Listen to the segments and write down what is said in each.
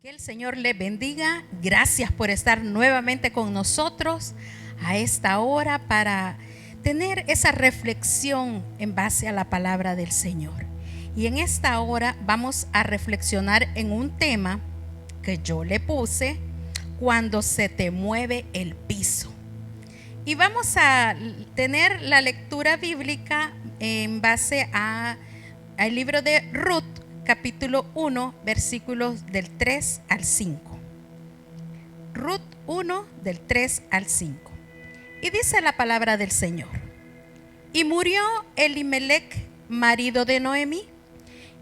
Que el Señor le bendiga. Gracias por estar nuevamente con nosotros a esta hora para tener esa reflexión en base a la palabra del Señor. Y en esta hora vamos a reflexionar en un tema que yo le puse: cuando se te mueve el piso. Y vamos a tener la lectura bíblica en base al libro de Ruth, capítulo 1, versículos del 3 al 5. Ruth 1, del 3 al 5. Y dice la palabra del Señor: y murió Elimelech, marido de Noemí,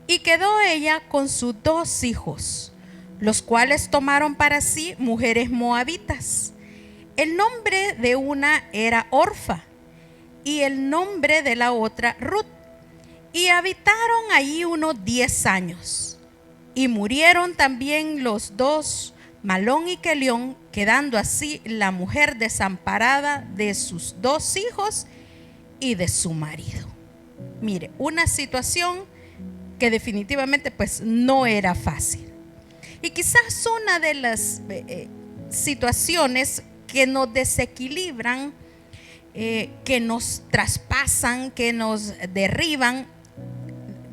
y quedó ella con sus 2 hijos, los cuales tomaron para sí mujeres moabitas. El nombre de una era Orfa, y el nombre de la otra Ruth. Y habitaron allí unos 10 años. Y murieron también los 2, Malón y Kelión, quedando así la mujer desamparada de sus 2 hijos y de su marido. Mire, una situación que definitivamente pues no era fácil. Y quizás una de las situaciones que nos desequilibran, que nos traspasan, que nos derriban,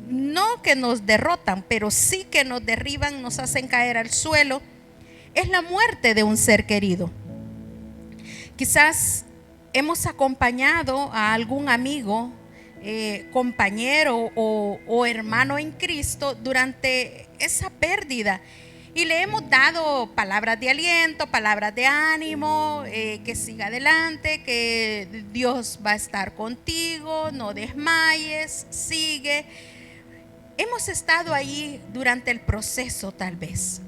no que nos derrotan, pero sí que nos derriban, nos hacen caer al suelo, es la muerte de un ser querido. Quizás hemos acompañado a algún amigo, compañero o hermano en Cristo durante esa pérdida, y le hemos dado palabras de aliento, palabras de ánimo, que siga adelante, que Dios va a estar contigo, no desmayes, sigue. Hemos estado ahí durante el proceso tal vez,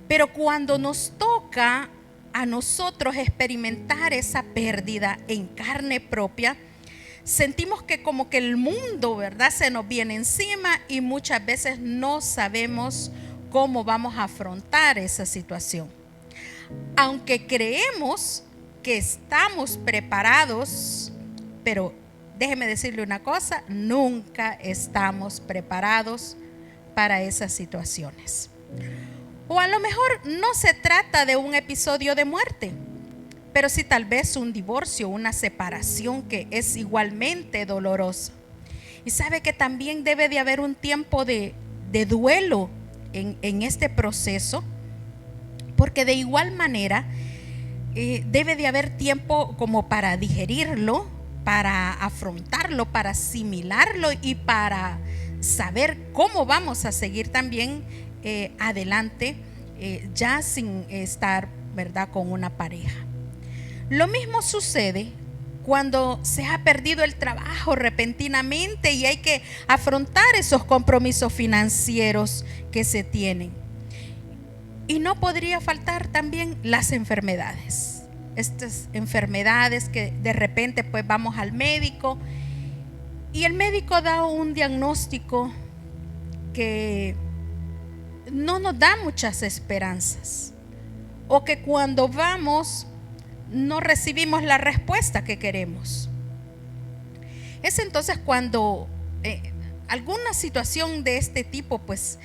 pero cuando nos toca a nosotros experimentar esa pérdida en carne propia, sentimos que como que el mundo, ¿verdad?, se nos viene encima, y muchas veces no sabemos cómo vamos a afrontar esa situación. Aunque creemos que estamos preparados, pero déjeme decirle una cosa: nunca estamos preparados para esas situaciones. O a lo mejor no se trata de un episodio de muerte, pero sí tal vez un divorcio, una separación que es igualmente dolorosa. Y sabe que también debe de haber un tiempo de duelo en este proceso, porque de igual manera debe de haber tiempo como para digerirlo, para afrontarlo, para asimilarlo y para saber cómo vamos a seguir también adelante, ya sin estar, ¿verdad?, con una pareja. Lo mismo sucede cuando se ha perdido el trabajo repentinamente y hay que afrontar esos compromisos financieros que se tienen. Y no podría faltar también las enfermedades. Estas enfermedades que de repente pues vamos al médico y el médico da un diagnóstico que no nos da muchas esperanzas, o que cuando vamos no recibimos la respuesta que queremos. Es entonces cuando alguna situación de este tipo pues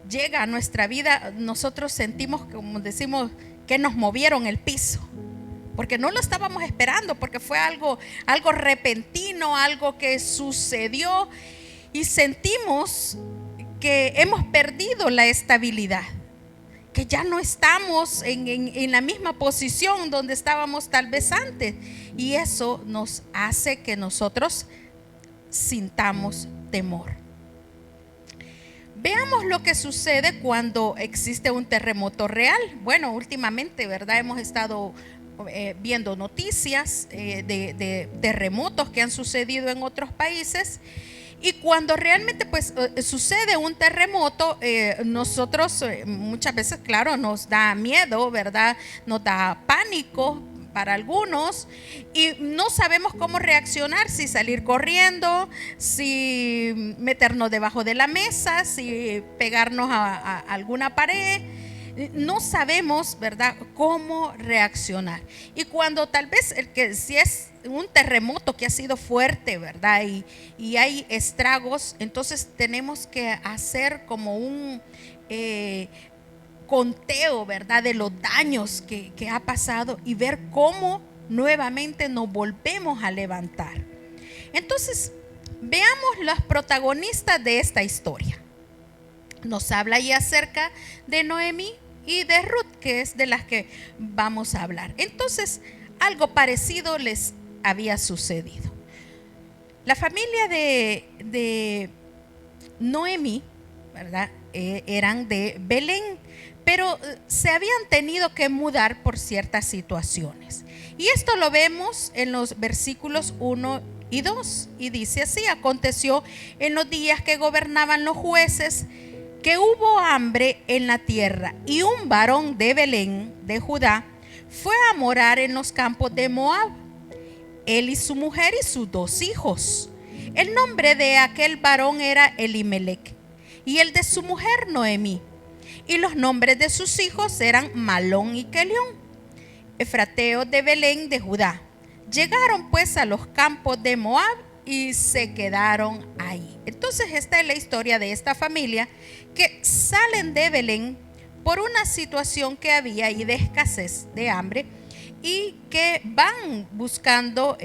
llega a nuestra vida, nosotros sentimos, como decimos, que nos movieron el piso, porque no lo estábamos esperando, porque fue algo repentino, algo que sucedió, y sentimos que hemos perdido la estabilidad, que ya no estamos en la misma posición donde estábamos tal vez antes, y eso nos hace que nosotros sintamos temor. Veamos lo que sucede cuando existe un terremoto real. Bueno, últimamente, ¿verdad?, hemos estado viendo noticias de terremotos que han sucedido en otros países. Y cuando realmente pues sucede un terremoto, nosotros muchas veces, claro, nos da miedo, ¿verdad?, nos da pánico para algunos, y no sabemos cómo reaccionar, si salir corriendo, si meternos debajo de la mesa, si pegarnos a alguna pared. No sabemos, ¿verdad?, cómo reaccionar. Y cuando tal vez si es un terremoto que ha sido fuerte, ¿verdad?, y hay estragos, entonces tenemos que hacer como conteo, ¿verdad?, de los daños que ha pasado y ver cómo nuevamente nos volvemos a levantar. Entonces, veamos los protagonistas de esta historia. Nos habla ahí acerca de Noemí y de Ruth, que es de las que vamos a hablar. Entonces, algo parecido les había sucedido. La familia de Noemí, ¿verdad?, eran de Belén, pero se habían tenido que mudar por ciertas situaciones. Y esto lo vemos en los versículos 1 y 2. Y dice así: aconteció en los días que gobernaban los jueces que hubo hambre en la tierra, y un varón de Belén, de Judá, fue a morar en los campos de Moab, él y su mujer y sus 2 hijos. El nombre de aquel varón era Elimelech, y el de su mujer Noemí. Y los nombres de sus hijos eran Malón y Kelión, efrateos de Belén de Judá. Llegaron pues a los campos de Moab y se quedaron ahí. Entonces esta es la historia de esta familia que salen de Belén por una situación que había ahí de escasez, de hambre, y que van buscando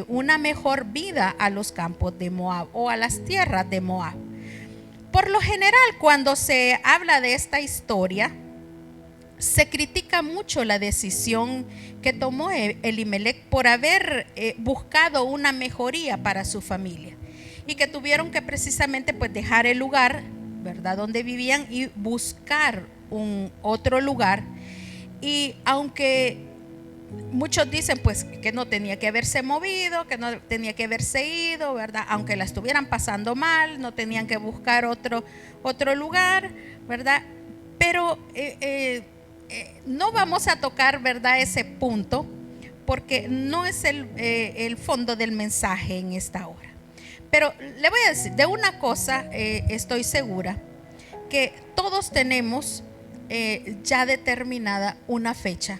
una mejor vida a los campos de Moab o a las tierras de Moab. Por lo general, cuando se habla de esta historia, se critica mucho la decisión que tomó Elimelech por haber buscado una mejoría para su familia, y que tuvieron que precisamente pues dejar el lugar, ¿verdad?, donde vivían y buscar un otro lugar. Y aunque muchos dicen pues que no tenía que haberse movido, que no tenía que haberse ido, ¿verdad?, aunque la estuvieran pasando mal, no tenían que buscar otro lugar, ¿verdad? Pero no vamos a tocar, ¿verdad?, ese punto, porque no es el fondo del mensaje en esta hora. Pero le voy a decir, de una cosa estoy segura, que todos tenemos ya determinada una fecha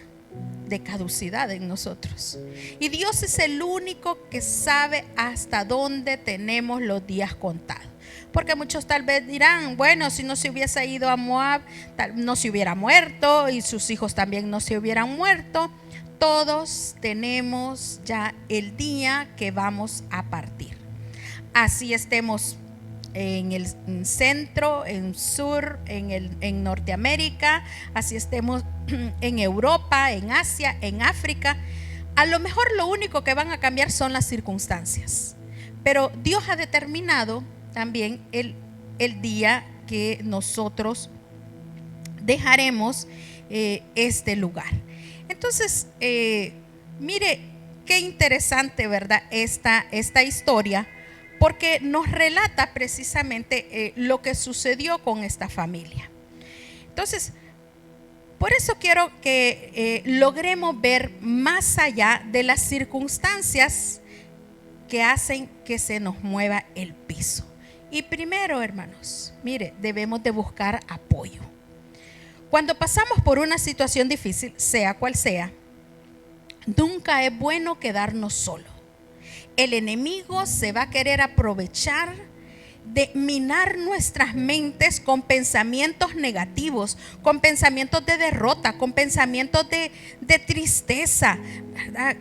de caducidad en nosotros, y Dios es el único que sabe hasta dónde tenemos los días contados. Porque muchos tal vez dirán: bueno, si no se hubiese ido a Moab, no se hubiera muerto, y sus hijos también no se hubieran muerto. Todos tenemos ya el día que vamos a partir. Así estemos en el centro, en sur, en Norteamérica, así estemos en Europa, en Asia, en África. A lo mejor lo único que van a cambiar son las circunstancias, pero Dios ha determinado también el día que nosotros dejaremos este lugar. Entonces, mire qué interesante, ¿verdad?, esta historia, porque nos relata precisamente lo que sucedió con esta familia. Entonces, por eso quiero que logremos ver más allá de las circunstancias que hacen que se nos mueva el piso. Y primero, hermanos, mire, debemos de buscar apoyo. Cuando pasamos por una situación difícil, sea cual sea, nunca es bueno quedarnos solos. El enemigo se va a querer aprovechar de minar nuestras mentes con pensamientos negativos, con pensamientos de derrota, con pensamientos de tristeza, ¿verdad?,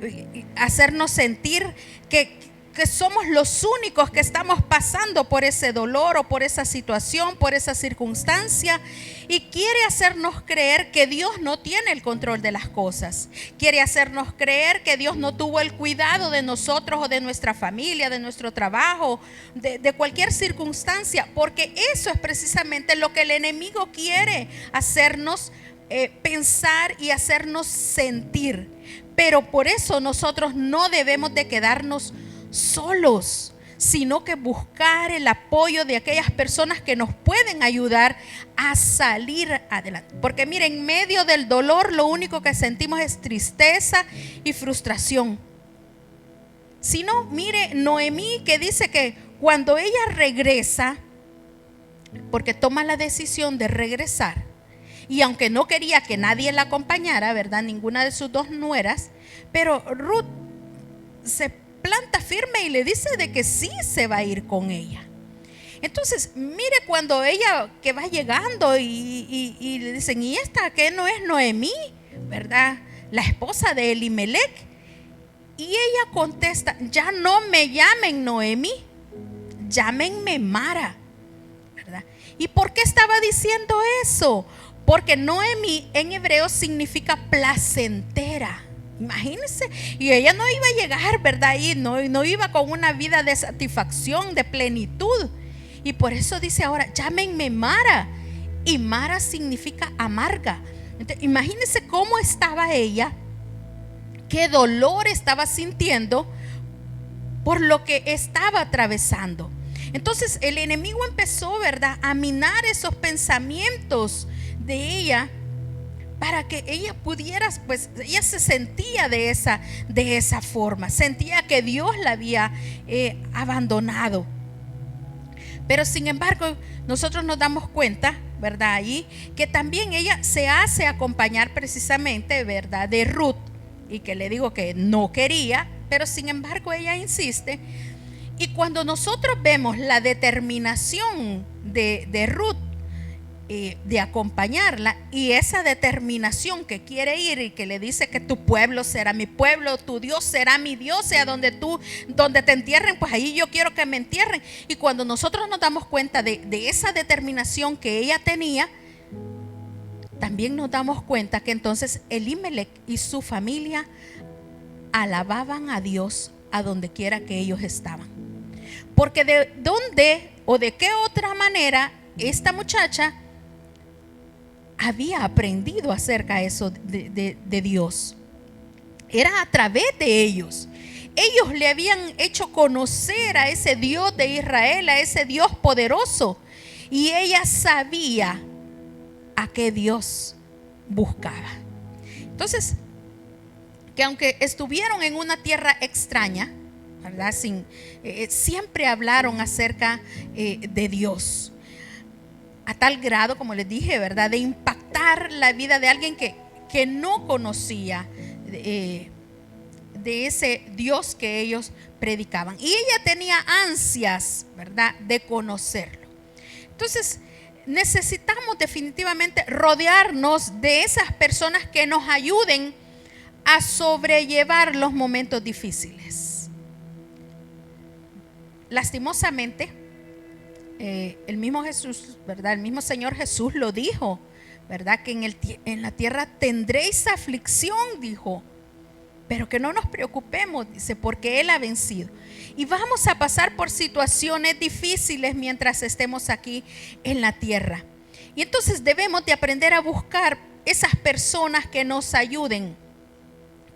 hacernos sentir que somos los únicos que estamos pasando por ese dolor o por esa situación, por esa circunstancia, y quiere hacernos creer que Dios no tiene el control de las cosas. Quiere hacernos creer que Dios no tuvo el cuidado de nosotros o de nuestra familia, de nuestro trabajo, de cualquier circunstancia, porque eso es precisamente lo que el enemigo quiere hacernos pensar y hacernos sentir. Pero por eso nosotros no debemos de quedarnos solos, sino que buscar el apoyo de aquellas personas que nos pueden ayudar a salir adelante. Porque miren, en medio del dolor lo único que sentimos es tristeza y frustración. Si no, mire Noemí, que dice que cuando ella regresa, porque toma la decisión de regresar, y aunque no quería que nadie la acompañara, ¿verdad?, ninguna de sus 2 nueras, pero Ruth se planta firme y le dice de que sí se va a ir con ella. Entonces, mire cuando ella que va llegando y le dicen, ¿y esta qué no es Noemí? ¿Verdad? La esposa de Elimelech. Y ella contesta, ya no me llamen Noemí, llámenme Mara, ¿verdad? ¿Y por qué estaba diciendo eso? Porque Noemí en hebreo significa placentera. Imagínense, y ella no iba a llegar, ¿verdad? Y no iba con una vida de satisfacción, de plenitud. Y por eso dice ahora, llámenme Mara. Y Mara significa amarga. Entonces, imagínense cómo estaba ella, qué dolor estaba sintiendo por lo que estaba atravesando. Entonces el enemigo empezó, ¿verdad?, a minar esos pensamientos de ella para que ella pudiera, pues ella se sentía de esa forma, sentía que Dios la había abandonado. Pero sin embargo, nosotros nos damos cuenta, ¿verdad?, ahí que también ella se hace acompañar precisamente, ¿verdad?, de Ruth, y que le digo que no quería, pero sin embargo ella insiste. Y cuando nosotros vemos la determinación de Ruth de acompañarla, y esa determinación que quiere ir y que le dice que tu pueblo será mi pueblo, tu Dios será mi Dios, sea donde te entierren, pues ahí yo quiero que me entierren. Y cuando nosotros nos damos cuenta de esa determinación que ella tenía, también nos damos cuenta que entonces Elimelech y su familia alababan a Dios a donde quiera que ellos estaban. Porque de dónde o de qué otra manera esta muchacha había aprendido acerca de eso de Dios. Era a través de ellos. Ellos le habían hecho conocer a ese Dios de Israel, a ese Dios poderoso. Y ella sabía a qué Dios buscaba. Entonces, que aunque estuvieron en una tierra extraña, ¿verdad?, siempre hablaron acerca de Dios, a tal grado, como les dije, ¿verdad?, de impactar la vida de alguien que no conocía de ese Dios que ellos predicaban. Y ella tenía ansias, ¿verdad?, de conocerlo. Entonces, necesitamos definitivamente rodearnos de esas personas que nos ayuden a sobrellevar los momentos difíciles. Lastimosamente, el mismo Jesús, ¿verdad?, el mismo Señor Jesús lo dijo, ¿verdad?, que en la tierra tendréis aflicción, dijo, pero que no nos preocupemos, dice, porque Él ha vencido. Y vamos a pasar por situaciones difíciles mientras estemos aquí en la tierra. Y entonces debemos de aprender a buscar esas personas que nos ayuden,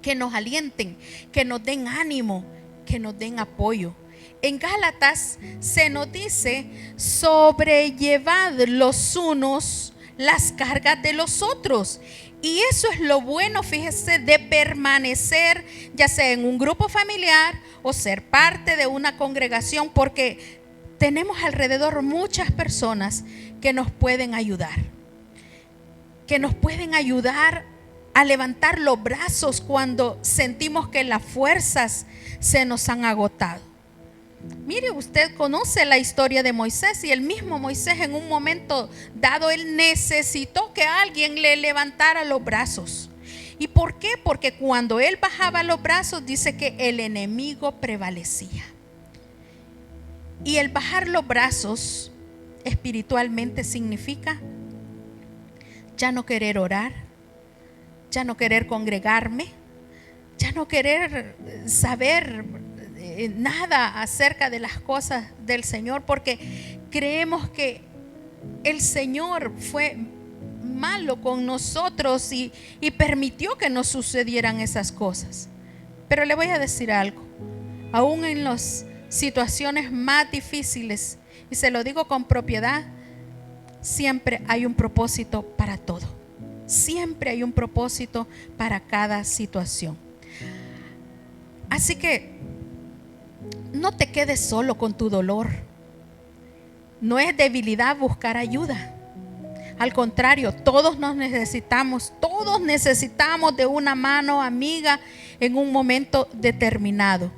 que nos alienten, que nos den ánimo, que nos den apoyo. En Gálatas se nos dice, sobrellevad los unos las cargas de los otros. Y eso es lo bueno, fíjese, de permanecer ya sea en un grupo familiar o ser parte de una congregación, porque tenemos alrededor muchas personas que nos pueden ayudar, a levantar los brazos cuando sentimos que las fuerzas se nos han agotado. Mire, usted conoce la historia de Moisés, y el mismo Moisés en un momento dado, él necesitó que alguien le levantara los brazos. ¿Y por qué? Porque cuando él bajaba los brazos, dice que el enemigo prevalecía. Y el bajar los brazos espiritualmente significa ya no querer orar, ya no querer congregarme, ya no querer saber nada acerca de las cosas del Señor, porque creemos que el Señor fue malo con nosotros y permitió que nos sucedieran esas cosas. Pero le voy a decir algo, aún en las situaciones más difíciles, y se lo digo con propiedad, siempre hay un propósito para todo. Siempre hay un propósito para cada situación. Así que no te quedes solo con tu dolor. No es debilidad buscar ayuda. Al contrario, todos nos necesitamos. Todos necesitamos de una mano amiga en un momento determinado.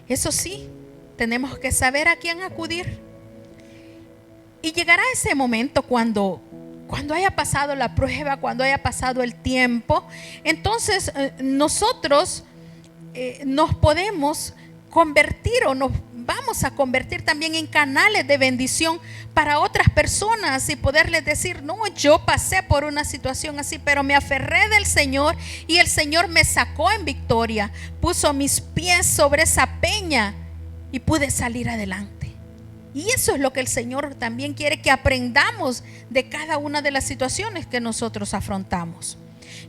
Eso sí, tenemos que saber a quién acudir. Y llegará ese momento cuando haya pasado la prueba, cuando haya pasado el tiempo, entonces nosotros nos podemos convertir o nos vamos a convertir también en canales de bendición para otras personas y poderles decir: no, yo pasé por una situación así, pero me aferré del Señor y el Señor me sacó en victoria, puso mis pies sobre esa peña y pude salir adelante. Y eso es lo que el Señor también quiere que aprendamos de cada una de las situaciones que nosotros afrontamos.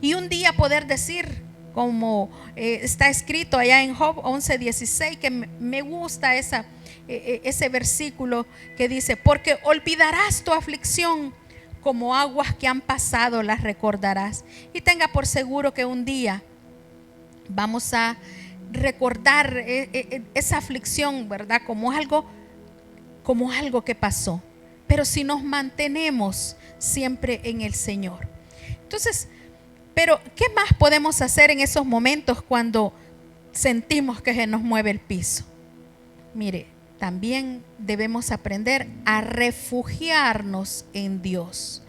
Y un día poder decir, como está escrito allá en Job 11:16, que me gusta ese versículo que dice: porque olvidarás tu aflicción, como aguas que han pasado las recordarás. Y tenga por seguro que un día vamos a recordar esa aflicción, ¿verdad? Como algo que pasó, pero si nos mantenemos siempre en el Señor. Entonces, pero ¿qué más podemos hacer en esos momentos cuando sentimos que se nos mueve el piso? Mire, también debemos aprender a refugiarnos en Dios.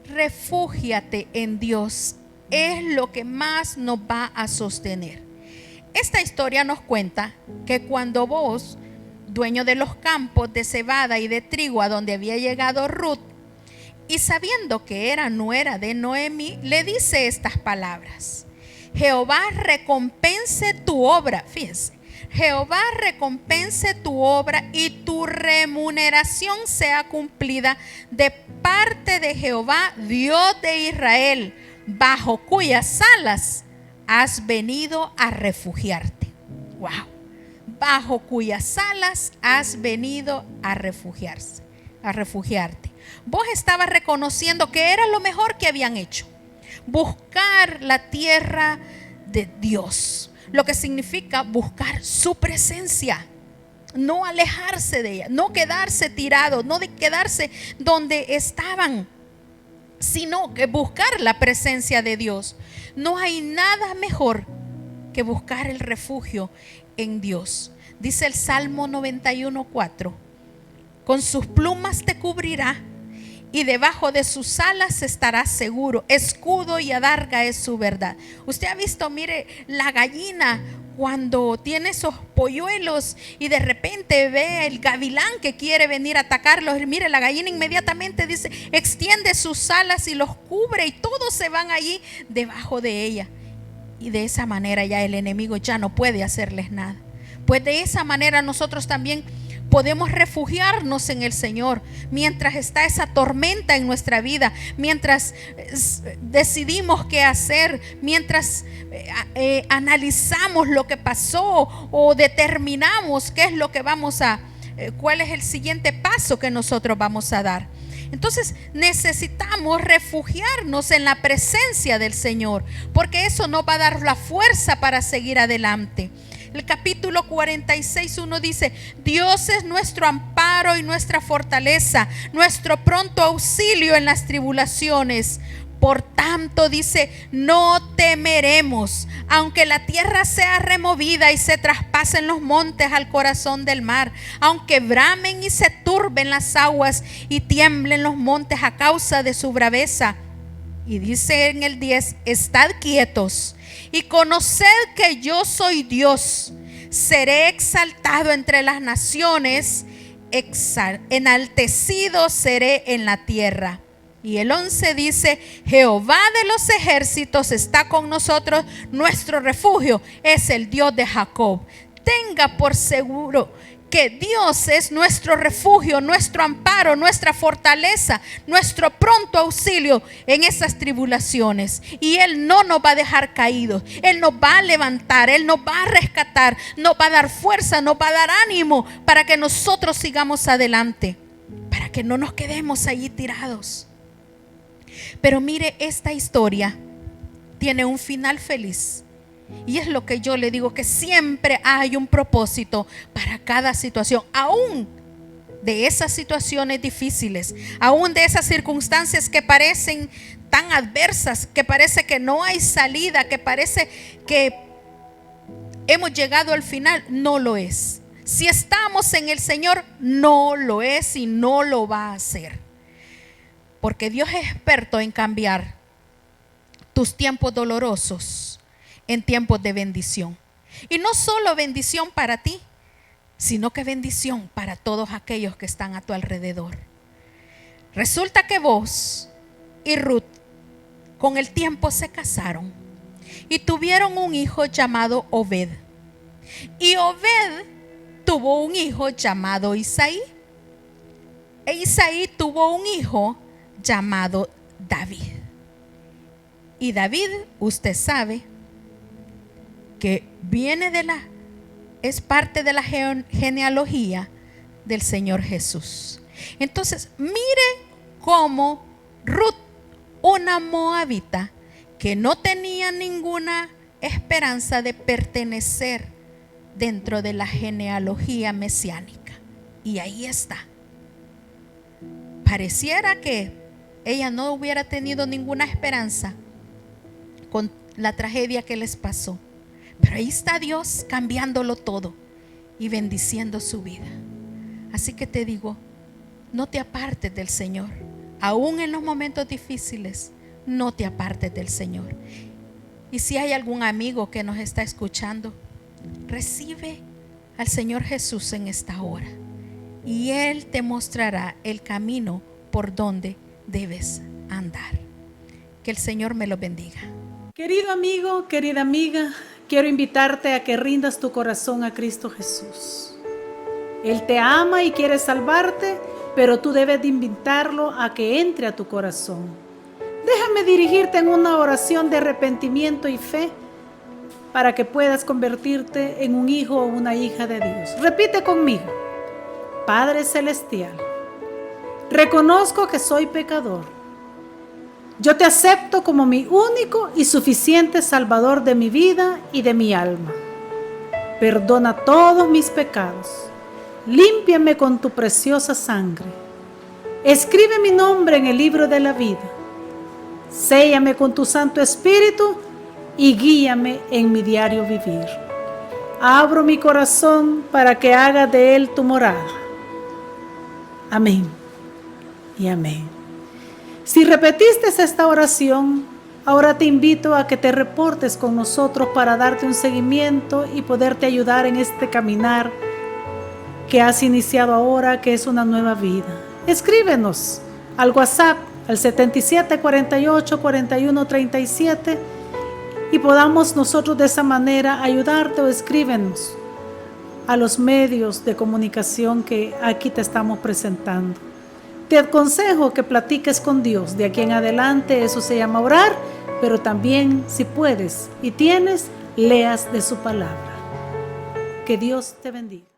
Refúgiate en Dios, es lo que más nos va a sostener. Esta historia nos cuenta que cuando vos, dueño de los campos de cebada y de trigo a donde había llegado Ruth, y sabiendo que era nuera de Noemí, le dice estas palabras: Jehová recompense tu obra. Fíjense, Jehová recompense tu obra y tu remuneración sea cumplida de parte de Jehová, Dios de Israel, bajo cuyas alas has venido a refugiarte. Wow. Bajo cuyas alas has venido a refugiarte. Vos estabas reconociendo que era lo mejor que habían hecho: buscar la tierra de Dios, lo que significa buscar su presencia, no alejarse de ella, no quedarse tirado, no de quedarse donde estaban, sino que buscar la presencia de Dios. No hay nada mejor que buscar el refugio en Dios. Dice el Salmo 91:4: con sus plumas te cubrirá y debajo de sus alas estarás seguro. Escudo y adarga es su verdad. Usted ha visto, mire, la gallina cuando tiene esos polluelos y de repente ve el gavilán que quiere venir a atacarlos. Mire, la gallina inmediatamente dice, extiende sus alas y los cubre y todos se van allí debajo de ella. Y de esa manera ya el enemigo ya no puede hacerles nada. Pues de esa manera nosotros también podemos refugiarnos en el Señor mientras está esa tormenta en nuestra vida, mientras decidimos qué hacer, mientras analizamos lo que pasó o determinamos qué es lo que cuál es el siguiente paso que nosotros vamos a dar. Entonces necesitamos refugiarnos en la presencia del Señor, porque eso nos va a dar la fuerza para seguir adelante. El capítulo 46:1 dice: Dios es nuestro amparo y nuestra fortaleza, nuestro pronto auxilio en las tribulaciones. Por tanto, dice, no temeremos, aunque la tierra sea removida y se traspasen los montes al corazón del mar, aunque bramen y se turben las aguas y tiemblen los montes a causa de su braveza. Y dice en el 10: estad quietos y conoced que yo soy Dios. Seré exaltado entre las naciones, enaltecido seré en la tierra. Y el 11 dice: Jehová de los ejércitos está con nosotros, nuestro refugio es el Dios de Jacob. Tenga por seguro que Dios es nuestro refugio, nuestro amparo, nuestra fortaleza, nuestro pronto auxilio en esas tribulaciones. Y Él no nos va a dejar caídos, Él nos va a levantar, Él nos va a rescatar, nos va a dar fuerza, nos va a dar ánimo para que nosotros sigamos adelante, para que no nos quedemos allí tirados. Pero mire, esta historia tiene un final feliz. Y es lo que yo le digo, que siempre hay un propósito para cada situación, aún de esas situaciones difíciles, aún de esas circunstancias que parecen tan adversas, que parece que no hay salida, que parece que hemos llegado al final. No lo es. Si estamos en el Señor, no lo es y no lo va a hacer. Porque Dios es experto en cambiar tus tiempos dolorosos en tiempos de bendición. Y no solo bendición para ti, sino que bendición para todos aquellos que están a tu alrededor. Resulta que vos y Ruth con el tiempo se casaron y tuvieron un hijo llamado Obed. Y Obed tuvo un hijo llamado Isaí. E Isaí tuvo un hijo llamado David. Y David, usted sabe que es parte de la genealogía del Señor Jesús. Entonces, mire cómo Ruth, una moabita que no tenía ninguna esperanza de pertenecer dentro de la genealogía mesiánica, y ahí está. Pareciera que ella no hubiera tenido ninguna esperanza con la tragedia que les pasó, pero ahí está Dios cambiándolo todo y bendiciendo su vida. Así que te digo, no te apartes del Señor. Aún en los momentos difíciles, no te apartes del Señor. Y si hay algún amigo que nos está escuchando, recibe al Señor Jesús en esta hora y Él te mostrará el camino por donde debes andar. Que el Señor me lo bendiga. Querido amigo, querida amiga, quiero invitarte a que rindas tu corazón a Cristo Jesús. Él te ama y quiere salvarte, pero tú debes de invitarlo a que entre a tu corazón. Déjame dirigirte en una oración de arrepentimiento y fe para que puedas convertirte en un hijo o una hija de Dios. Repite conmigo. Padre Celestial, reconozco que soy pecador. Yo te acepto como mi único y suficiente Salvador de mi vida y de mi alma. Perdona todos mis pecados. Límpiame con tu preciosa sangre. Escribe mi nombre en el libro de la vida. Séllame con tu Santo Espíritu y guíame en mi diario vivir. Abro mi corazón para que hagas de él tu morada. Amén y amén. Si repetiste esta oración, ahora te invito a que te reportes con nosotros para darte un seguimiento y poderte ayudar en este caminar que has iniciado ahora, que es una nueva vida. Escríbenos al WhatsApp al 77 48 41 37 y podamos nosotros de esa manera ayudarte, o escríbenos a los medios de comunicación que aquí te estamos presentando. Te aconsejo que platiques con Dios de aquí en adelante. Eso se llama orar, pero también, si puedes y tienes, leas de su palabra. Que Dios te bendiga.